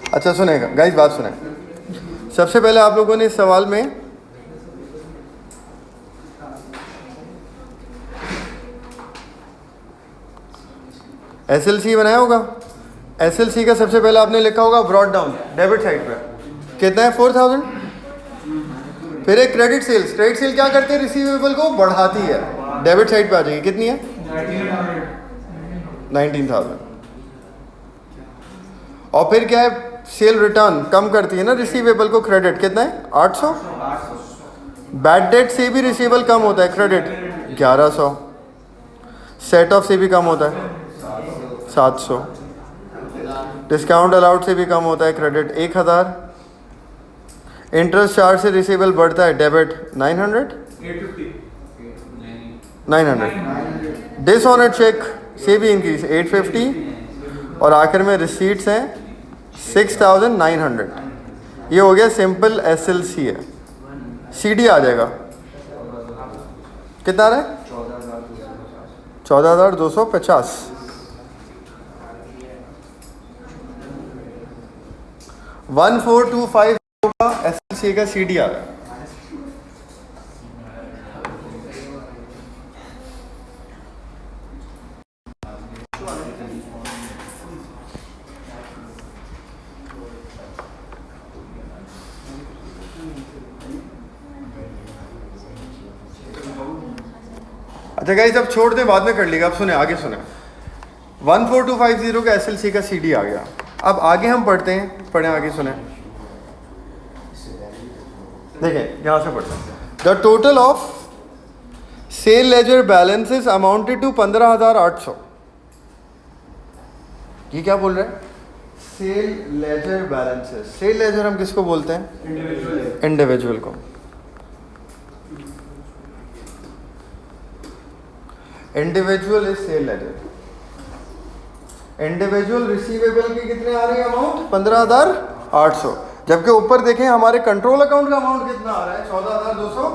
अच्छा सुनेगा गाइस, बात सुने। सबसे पहले आप लोगों ने इस सवाल में SLC बनाया होगा। SLC का सबसे पहले आपने लिखा होगा ब्रॉड डाउन, डेबिट साइड पे कितना है 4000। फिर एक क्रेडिट सेल्स, क्रेडिट सेल क्या करते हैं, रिसीवेबल को बढ़ाती है, डेबिट साइड पे आ जाएगी, कितनी है 19,000। और फिर क्या है, सेल रिटर्न कम करती है ना रिसीवेबल को, क्रेडिट कितना है 800। बैड डेट से भी रिसीवेबल कम होता है, क्रेडिट 1100। सेट ऑफ से भी कम होता है 700। डिस्काउंट अलाउड से भी कम होता है, क्रेडिट 1000। इंटरेस्ट चार्ज से रिसीवेबल बढ़ता है, डेबिट 900। डिसऑनर्ड चेक से भी इंक्रीज 850। और आखिर में रिसीट्स हैं 6900। ये हो गया सिंपल SLC है। CD आ जाएगा, कितना आ रहा है 14,250। वन 1425 का SLC का CD आ रहा है। अच्छा गाइस, अब छोड़ दें, बाद में कर लीजिएगा। अब सुने, आगे सुने। 14250 का SLC का CD आ गया। अब आगे हम पढ़ते हैं, पढ़ें आगे, सुने। देखें यहाँ से पढ़ते हैं। The total of sale ledger balances amounted to 15,800। ये क्या बोल रहे हैं, sale ledger balances. Sale ledger हम किसको बोलते हैं, इंडिविजुअल को। Individual is sale ledger. Individual receivable की कितने आ रही है अमाउंट 15,800। जबकि ऊपर देखें हमारे कंट्रोल अकाउंट का अमाउंट कितना आ रहा है 14,200।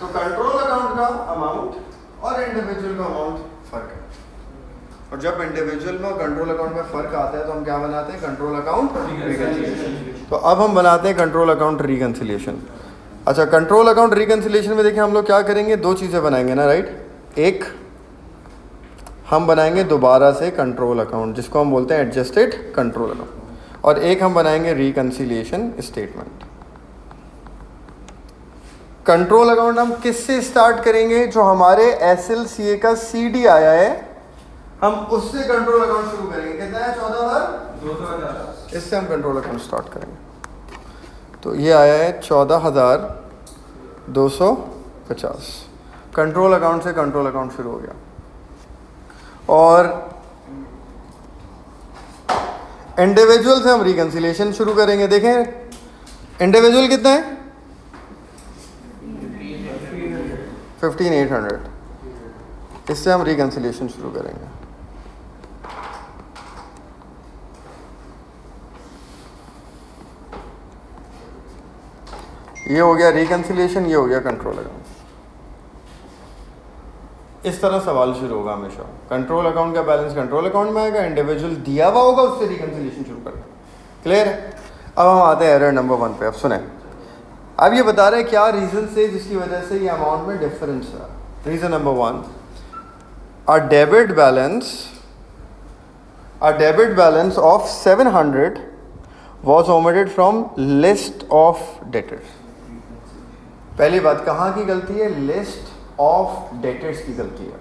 तो कंट्रोल अकाउंट का अमाउंट और इंडिविजुअल का अमाउंट फर्क है। और जब इंडिविजुअल में और कंट्रोल अकाउंट में फर्क आता है तो हम क्या बनाते हैं, कंट्रोल अकाउंट रिकंसिलिएशन। तो अब हम बनाते हैं कंट्रोल अकाउंट रिकंसिलिएशन। अच्छा, कंट्रोल अकाउंट रिकंसिलिएशन में देखिए हम लोग क्या करेंगे, दो चीज़ें बनाएंगे ना, राइट। एक हम बनाएंगे दोबारा से कंट्रोल अकाउंट, जिसको हम बोलते हैं एडजस्टेड कंट्रोल अकाउंट, और एक हम बनाएंगे रिकंसिलिएशन स्टेटमेंट। कंट्रोल अकाउंट हम किससे स्टार्ट करेंगे, जो हमारे SLCA का CD आया है, हम उससे कंट्रोल अकाउंट शुरू करेंगे। कितना है 14,250। इससे हम कंट्रोल अकाउंट स्टार्ट करेंगे। तो ये आया है 14,250। कंट्रोल अकाउंट से कंट्रोल अकाउंट शुरू हो गया। और इंडिविजुअल से हम रिकंसिलिएशन शुरू करेंगे। देखें इंडिविजुअल कितना है 15,800। इससे हम रिकंसिलिएशन शुरू करेंगे। ये हो गया रिकंसिलिएशन, ये हो गया कंट्रोल अकाउंट। इस तरह सवाल शुरू होगा हमेशा। कंट्रोल अकाउंट का बैलेंस कंट्रोल अकाउंट में आएगा, इंडिविजुअल दिया हुआ होगा, उससे रिकंसिलिएशन शुरू करना। क्लियर है। अब हम आते हैं एरर नंबर 1 पे। अब सुने, अब ये बता रहे हैं क्या रीजन से जिसकी वजह से ये अमाउंट में डिफरेंस है। Reason number 1, a debit balance of 700 was omitted from list of debtors। पहली बात, कहाँ की गलती है, लिस्ट ऑफ डेटर्स की गलती है।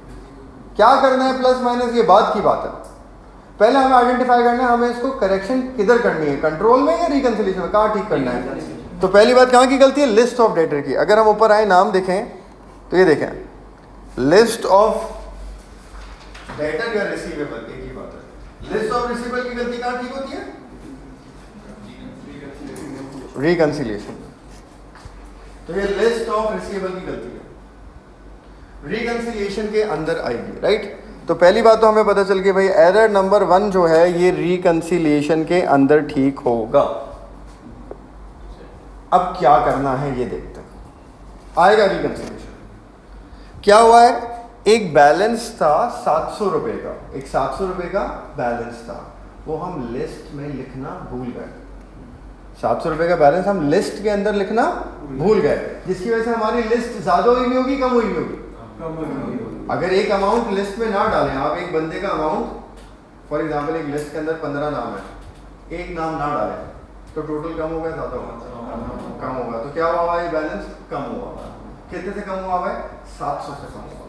क्या करना है प्लस माइनस, ये बात की बात है। पहले हमें आइडेंटिफाई करना है हमें इसको करेक्शन किधर करनी है, कंट्रोल में या रिकंसिलिएशन में, कहाँ ठीक करना है। तो पहली बात कहाँ की गलती है, लिस्ट ऑफ डेटर की। अगर हम ऊपर आए नाम देखें तो ये देखें, लिस्ट ऑफ डेटर या रिसीवेबल, एक ही बात है। लिस्ट ऑफ रिसीवेबल की गलती कहाँ ठीक होती है, रिकंसिलिएशन। तो ये लिस्ट ऑफ रिसीवेबल की गलती है, रिकंसिलिएशन के अंदर आएगी, राइट। तो पहली बात तो हमें पता चल गई भाई, एरर नंबर 1 जो है ये रिकंसिलिएशन के अंदर ठीक होगा। अब क्या करना है ये देखते हैं। आएगा रिकंसिलिएशन, क्या हुआ है, एक बैलेंस था 700 रुपए का, एक 700 रुपए का बैलेंस था, वो हम लिस्ट में लिखना भूल गए। 700 रुपये का बैलेंस हम लिस्ट के अंदर लिखना भूल गए, जिसकी वजह से हमारी लिस्ट ज़्यादा हुई भी होगी, कम हुई भी होगी। अगर एक अमाउंट लिस्ट में ना डालें आप, एक बंदे का अमाउंट फॉर एग्जांपल एक लिस्ट के अंदर 15 नाम है, एक नाम ना डालें तो टोटल कम होगा, ज़्यादा होगा? कम होगा। तो क्या हुआ भाई, बैलेंस कम हुआ। कितने से कम हुआ भाई? 700 से कम हुआ।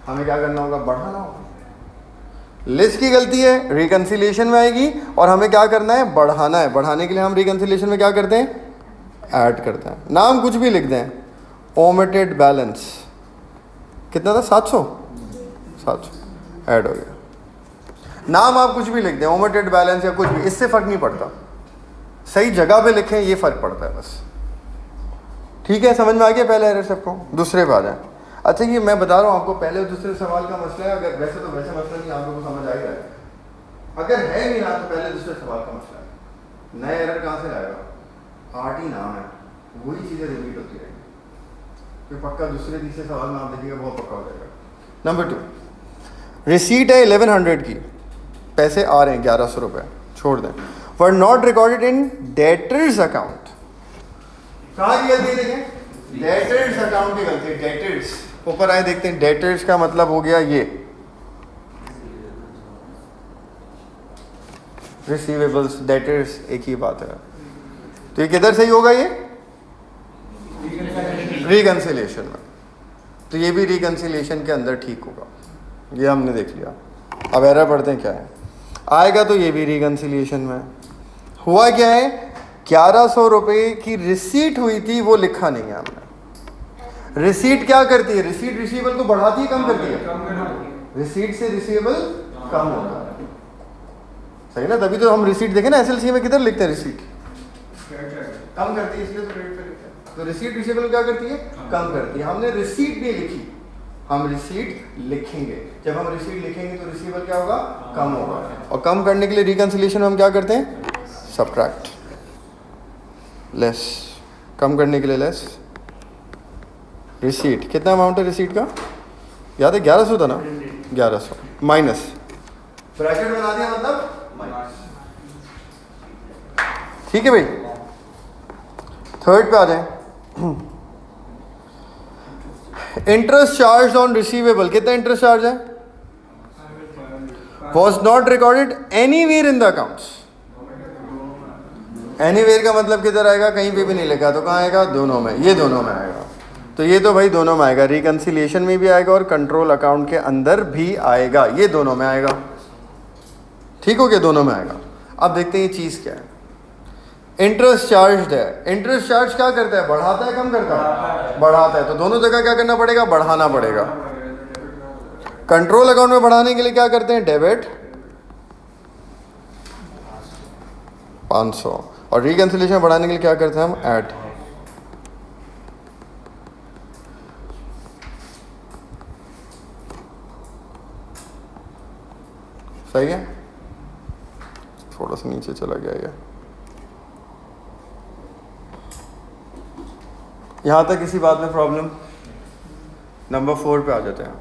हमें क्या करना होगा? बढ़ाना होगा। लिस्ट की गलती है, रिकंसिलिएशन में आएगी, और हमें क्या करना है? बढ़ाना है। बढ़ाने के लिए हम रिकंसिलिएशन में क्या करते हैं? ऐड करते हैं। नाम कुछ भी लिख दें, ओमिटेड बैलेंस कितना था? 700 ऐड हो गया। नाम आप कुछ भी लिख दें, ओमिटेड बैलेंस या कुछ भी, इससे फ़र्क नहीं पड़ता, सही जगह पे लिखें, ये फ़र्क पड़ता है बस। ठीक है, समझ में आ गया पहले एरर सबको? दूसरे पे आ जाए। अच्छा, ये मैं बता रहा हूँ आपको, पहले और दूसरे सवाल का मसला है, अगर वैसे तो वैसे मसला नहीं, आप लोगों को समझ आ ही रहा है। अगर है भी ना तो पहले दूसरे सवाल का मसला है। नया एरर कहाँ से लाएगा? 8 ही नाम है, वही चीज़ें रिपीट होती रहेंगी, फिर पक्का दूसरे तीसरे सवाल में आप देखिएगा बहुत पक्का हो जाएगा। नंबर 2, रिसीट है 1100 की, पैसे आ रहे हैं 1100 रुपये, छोड़ दें। Were not recorded in debtors account. कहाँ की गलती देखें? डेटर्स अकाउंट की गलती। डेटर्स ऊपर आए, देखते हैं। डेटर्स का मतलब हो गया ये रिसीवेबल्स, डेटर्स एक ही बात है। तो ये किधर सही होगा? ये रिकंसिलिएशन में। तो ये भी रिकंसिलिएशन के अंदर ठीक होगा, ये हमने देख लिया। अब एरर पढ़ते हैं क्या है। आएगा तो ये भी रिकंसिलिएशन में। हुआ क्या है? 1100 रुपये की रिसीट हुई थी, वो लिखा नहीं है हमने। रिसीट क्या करती है? रिसीट रिसीवेबल को बढ़ाती है, कम करती है? रिसीट से रिसीवेबल कम होता है, सही ना? तभी तो हम रिसीट देखें ना, एसएलसी में किधर लिखते हैं? रिसीट कम करती है, इसलिए तो क्रेडिट पे लिखते हैं। तो रिसीट रिसीवेबल क्या करती है? कम करती है। हमने रिसीट नहीं लिखी, हम रिसीट लिखेंगे। जब हम रिसीट लिखेंगे तो रिसीवेबल क्या होगा? कम होगा। और कम करने के लिए रिकंसिलिएशन में हम क्या करते हैं? Subtract, less. कम करने के लिए लेस। रिसीट कितना अमाउंट है रिसीट का? याद है 1100 था ना? 1100 माइनस ब्रैकेट बना दिया, मतलब माइनस। ठीक है भाई। थर्ड पे आ जाए। इंटरेस्ट चार्ज ऑन रिसीवेबल, कितना इंटरेस्ट चार्ज है? Was not recorded anywhere in the accounts. Anywhere का मतलब किधर आएगा? कहीं पे भी नहीं लिखा, तो कहाँ आएगा? दोनों में। ये दोनों में आएगा, तो ये तो भाई दोनों में आएगा, रिकंसिलिएशन में भी आएगा और कंट्रोल अकाउंट के अंदर भी आएगा, ये दोनों में आएगा। ठीक हो गया? दोनों में आएगा। अब देखते हैं ये चीज़ क्या है। इंटरेस्ट चार्ज है। इंटरेस्ट चार्ज क्या करता है? बढ़ाता है, कम करता है? बढ़ाता है। तो दोनों जगह क्या करना पड़ेगा? बढ़ाना पड़ेगा। कंट्रोल अकाउंट में बढ़ाने के लिए क्या करते हैं? डेबिट 500, और रिकंसिलिएशन बढ़ाने के लिए क्या करते हैं? हम ऐड। सही है? थोड़ा सा नीचे चला गया ये। यहां तक किसी बात में प्रॉब्लम? नंबर 4 पे आ जाते हैं।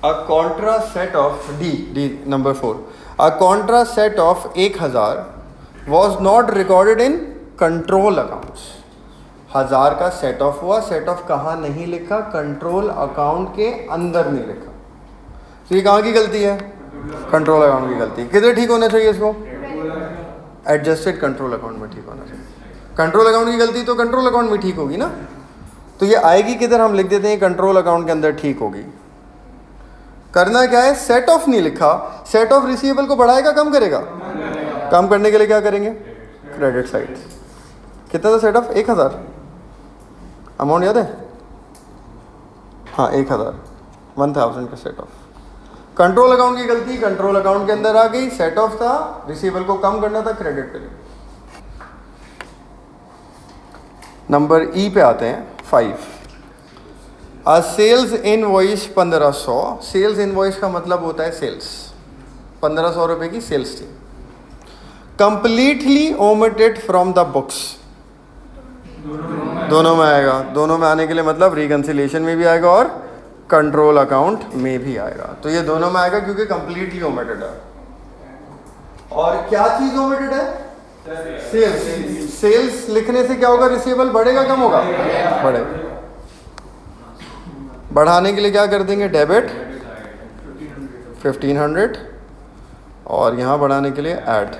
A contra set off of नंबर 4, a contra set off 1000 was not recorded in control accounts. 1000 का सेट ऑफ हुआ, सेट ऑफ कहाँ नहीं लिखा? कंट्रोल अकाउंट के अंदर नहीं लिखा। तो ये कहाँ की गलती है? कंट्रोल अकाउंट की गलती। किधर ठीक होना चाहिए इसको? एडजस्टेड कंट्रोल अकाउंट में ठीक होना चाहिए। कंट्रोल अकाउंट की गलती तो कंट्रोल अकाउंट में ठीक होगी ना, तो ये आएगी किधर? हम लिख देते हैं कंट्रोल अकाउंट के अंदर ठीक होगी। करना क्या है? सेट ऑफ नहीं लिखा, सेट ऑफ रिसीवेबल को बढ़ाएगा, कम करेगा? कम करने के लिए क्या करेंगे? Credit side. कितना था सेट ऑफ? 1000। अमाउंट याद है? हाँ 1000 का सेट ऑफ। कंट्रोल अकाउंट की गलती, कंट्रोल अकाउंट के अंदर आ गई, सेट ऑफ था, रिसीवेबल को कम करना था, क्रेडिट पे। नंबर ई पे आते हैं 5। Sales invoice 1500। सेल्स इनवॉइस का मतलब होता है सेल्स। 1500 रुपए की सेल्स थी, completely omitted from the books. दोनों में आएगा। दोनों में आने के लिए मतलब रिकंसिलिएशन में भी आएगा और कंट्रोल अकाउंट में भी आएगा। तो ये दोनों में आएगा क्योंकि कंप्लीटली ओमिटेड है। और क्या चीज ओमिटेड है? सेल्स। सेल्स लिखने से क्या होगा? रिसीवेबल बढ़ेगा कम होगा? बढ़ेगा। बढ़ाने के लिए क्या कर देंगे? डेबिट 1500 और यहाँ बढ़ाने के लिए ऐड।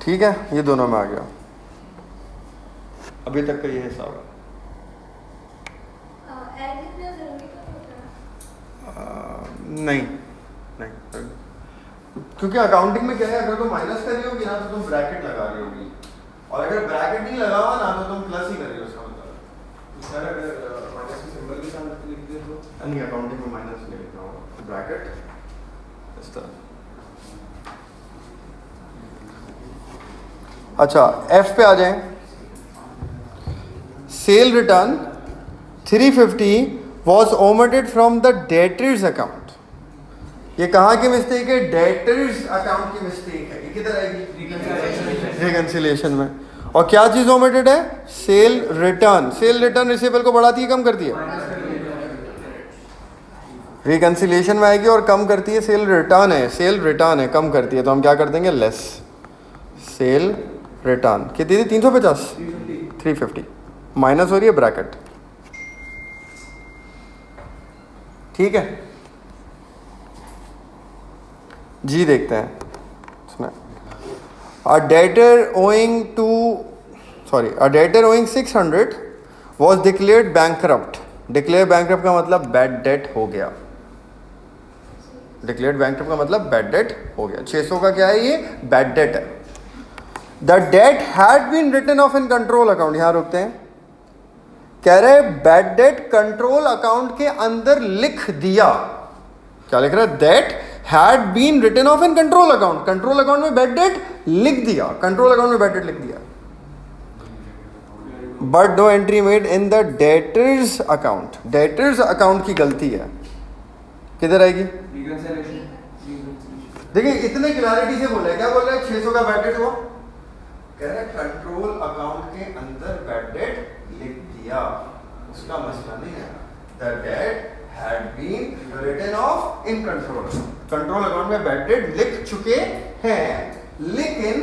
ठीक है, ये दोनों में आ गया। अभी तक का ये हिसाब है। नहीं नहीं, क्योंकि अकाउंटिंग में क्या है, अगर तुम माइनस कर रही होगी ना तो तुम ब्रैकेट लगा रही होगी, और अगर ब्रैकेट नहीं लगा हुआ ना तो तुम प्लस ही कर रही हो। उसका मतलब सर अगर माइनस के सिंबल के साथ लिख दे तो नहीं, अकाउंटिंग में माइनस नहीं लिखना होगा, ब्रैकेट इस तरह। अच्छा, एफ पे आ जाएं। Cell return 350 was omitted from the debtors account. ये कहाँ की मिस्टेक है? डेटर्स अकाउंट की मिस्टेक है। ये किधर आएगी? रिकंसिलिएशन में। और क्या चीज ओमिटेड है? Cell return. Cell return receivable को बढ़ाती है कम करती है? रिकंसिलिएशन में आएगी और कम करती है। सेल रिटर्न है, सेल रिटर्न है, कम करती है, तो हम क्या कर देंगे? Less cell return. कितनी थी? 350 350 माइनस हो रही है ब्रैकेट। ठीक है जी, देखते हैं इसमें। अ debtor owing 600 was declared bankrupt. Declare bankrupt का मतलब बैड डेट हो गया। डिक्लेयर्ड बैंकरप्ट का मतलब बैड डेट हो गया। 600 का क्या है? ये बैड डेट है। The debt had been written off in control account. यहां रुकते हैं। कह रहे बैड डेट कंट्रोल अकाउंट के अंदर लिख दिया। क्या लिख रहा है? That had been written off in control account. Control account में बैड डेट लिख दिया। कंट्रोल अकाउंट में बैड डेट लिख दिया, but no entry made in the debtors account. Debtors account की गलती है। किधर आएगी? देखिए इतने क्लैरिटी से बोला है। क्या बोल रहा है? 600 का बैड डेट हुआ। कह रहे कंट्रोल अकाउंट के अंदर बैड डेट लिख दिया, उसका मसला नहीं है। The debt had been written off in control. Control account में बैड डेट लिख चुके हैं, लेकिन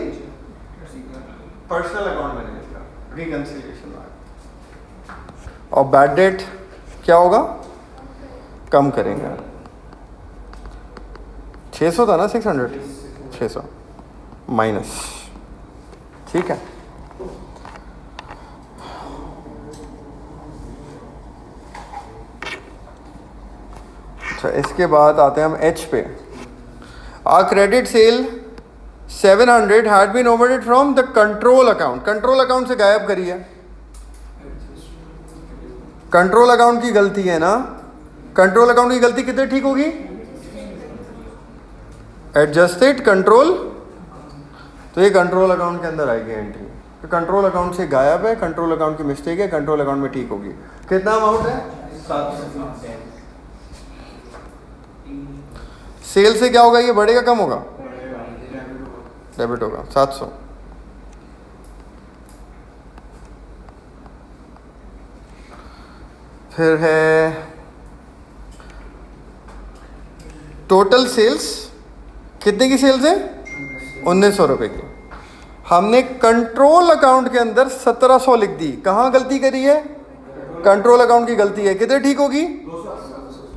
पर्सनल अकाउंट में नहीं लिखा। रिकंसिलिएशन में। और बैड डेट क्या होगा? कम करेंगे। 600 था ना? 600 600 माइनस। ठीक है, अच्छा इसके बाद आते हैं हम एच पे। A credit sale 700 had been omitted from the control account. Control account से गायब करी है। कंट्रोल अकाउंट की गलती है ना? कंट्रोल अकाउंट की गलती कितने ठीक होगी? एडजस्टेड कंट्रोल, तो ये कंट्रोल अकाउंट के अंदर आएगी एंट्री। तो कंट्रोल अकाउंट से गायब है, कंट्रोल अकाउंट की मिस्टेक है, कंट्रोल अकाउंट में ठीक होगी। कितना अमाउंट है? 700। सेल से क्या होगा? ये बढ़ेगा कम होगा? डेबिट होगा 700। फिर है टोटल सेल्स। कितने की सेल्स है? 1900 रुपए की। हमने कंट्रोल अकाउंट के अंदर 1700 लिख दी। कहाँ गलती करी है? कंट्रोल अकाउंट की गलती है। कितने ठीक होगी?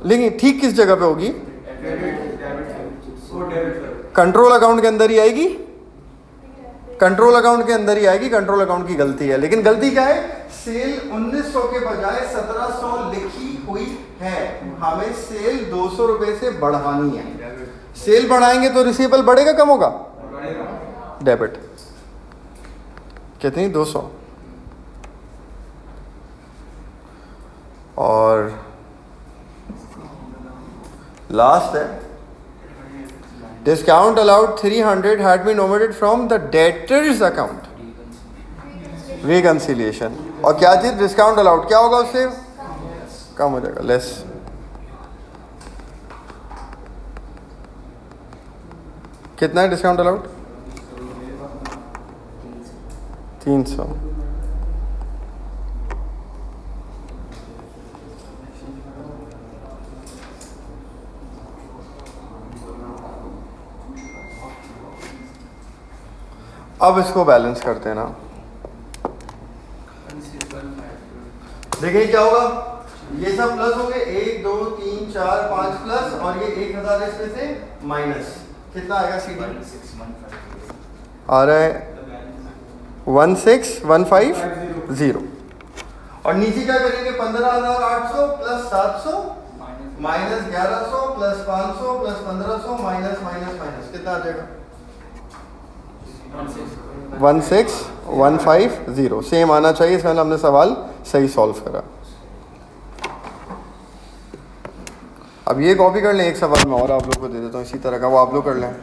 लेकिन ठीक किस जगह पे होगी? कंट्रोल अकाउंट के अंदर ही आएगी। कंट्रोल अकाउंट के अंदर ही आएगी। कंट्रोल अकाउंट की गलती है, लेकिन गलती क्या है? सेल 1900 के बजाय 1700 लिखी हुई है। हमें सेल 200 रुपए से बढ़ानी है। सेल बढ़ाएंगे तो रिसीवेबल बढ़ेगा कम होगा? डेबिट। कितनी? 200। और लास्ट है discount allowed 300 had been omitted from the debtors account. Reconciliation. और क्या चीज? Discount allowed. क्या होगा उससे? कम हो जाएगा, लेस। कितना है डिस्काउंट अलाउड? 300। अब इसको बैलेंस करते हैं ना, देखिए क्या होगा, ये सब प्लस हो गए, 1 2 3 4 5 प्लस, और ये 1000 इसमें से माइनस, कितना आएगा सीडी? आ रहा है 16150। और नीचे क्या करेंगे, 15800 plus 700 minus 1100 plus 500 plus 1500 minus minus minus, कितना आ जाएगा? 16150। सेम आना चाहिए, इसका मतलब हमने सवाल सही सॉल्व करा। अब ये कॉपी कर लें, एक सवाल मैं और आप लोग को दे देता हूँ इसी तरह का, वो आप लोग कर लें।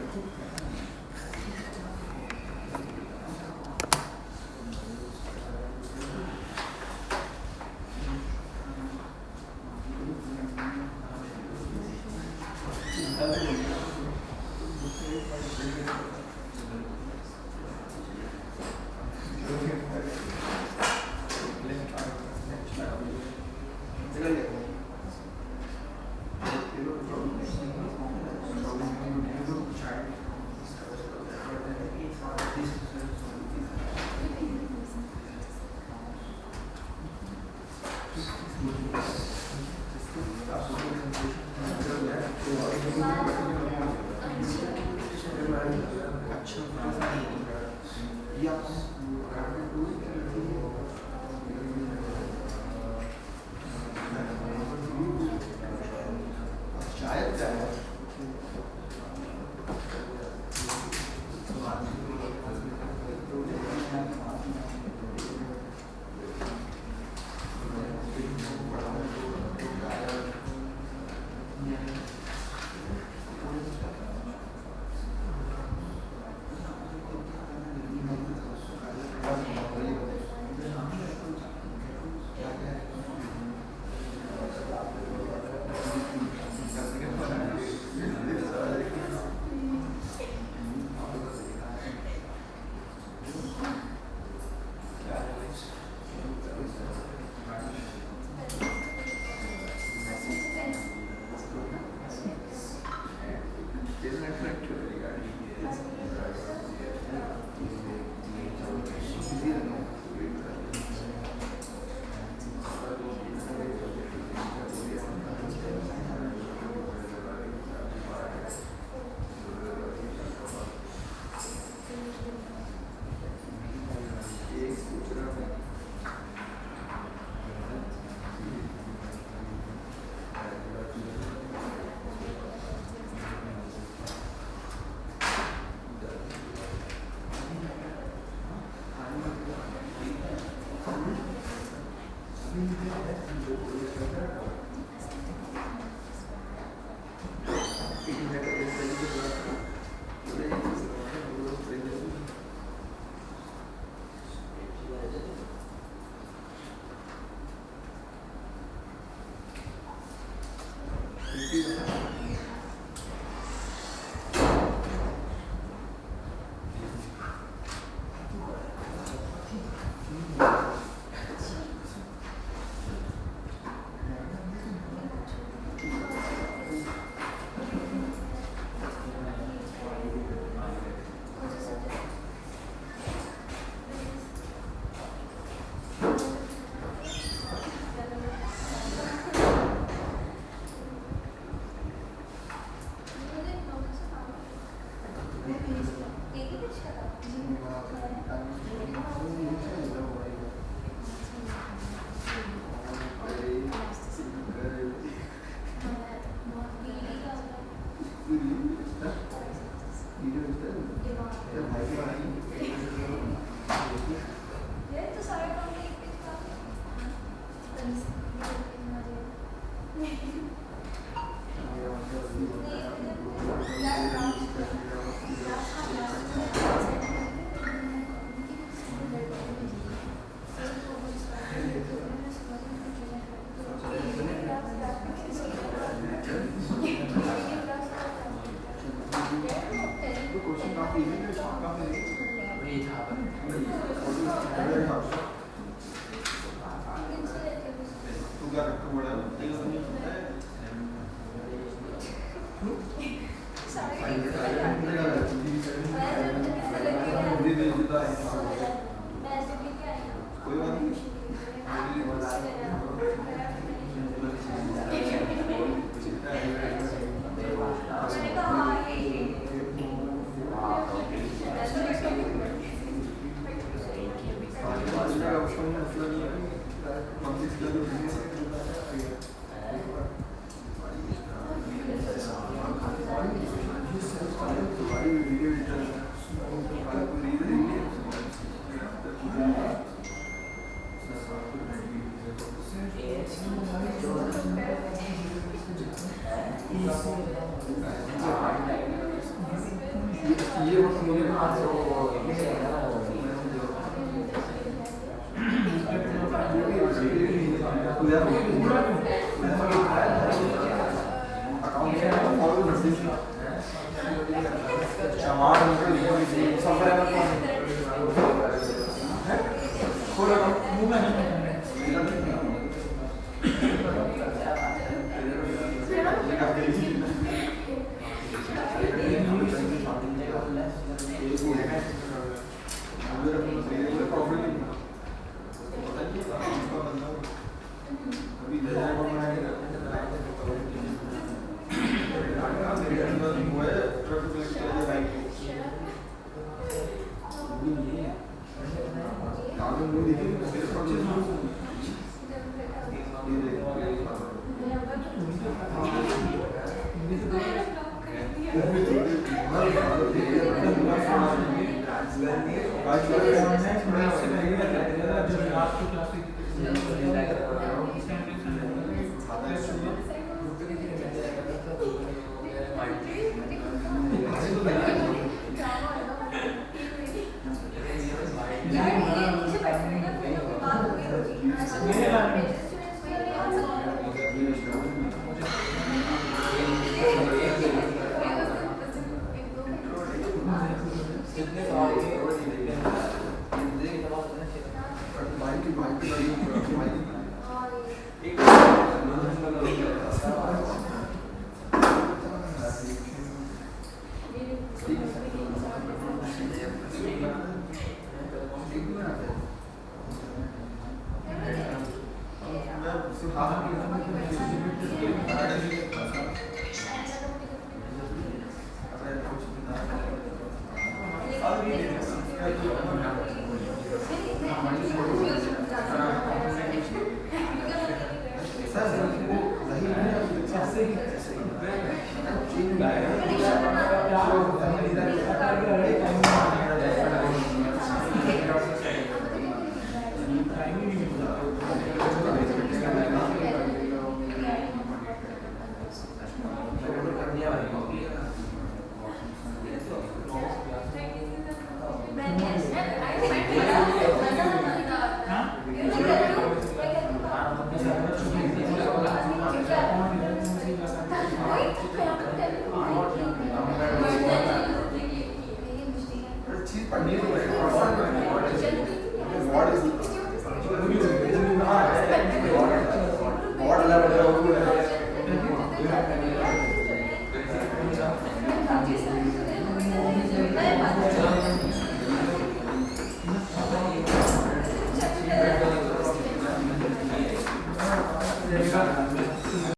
Gracias.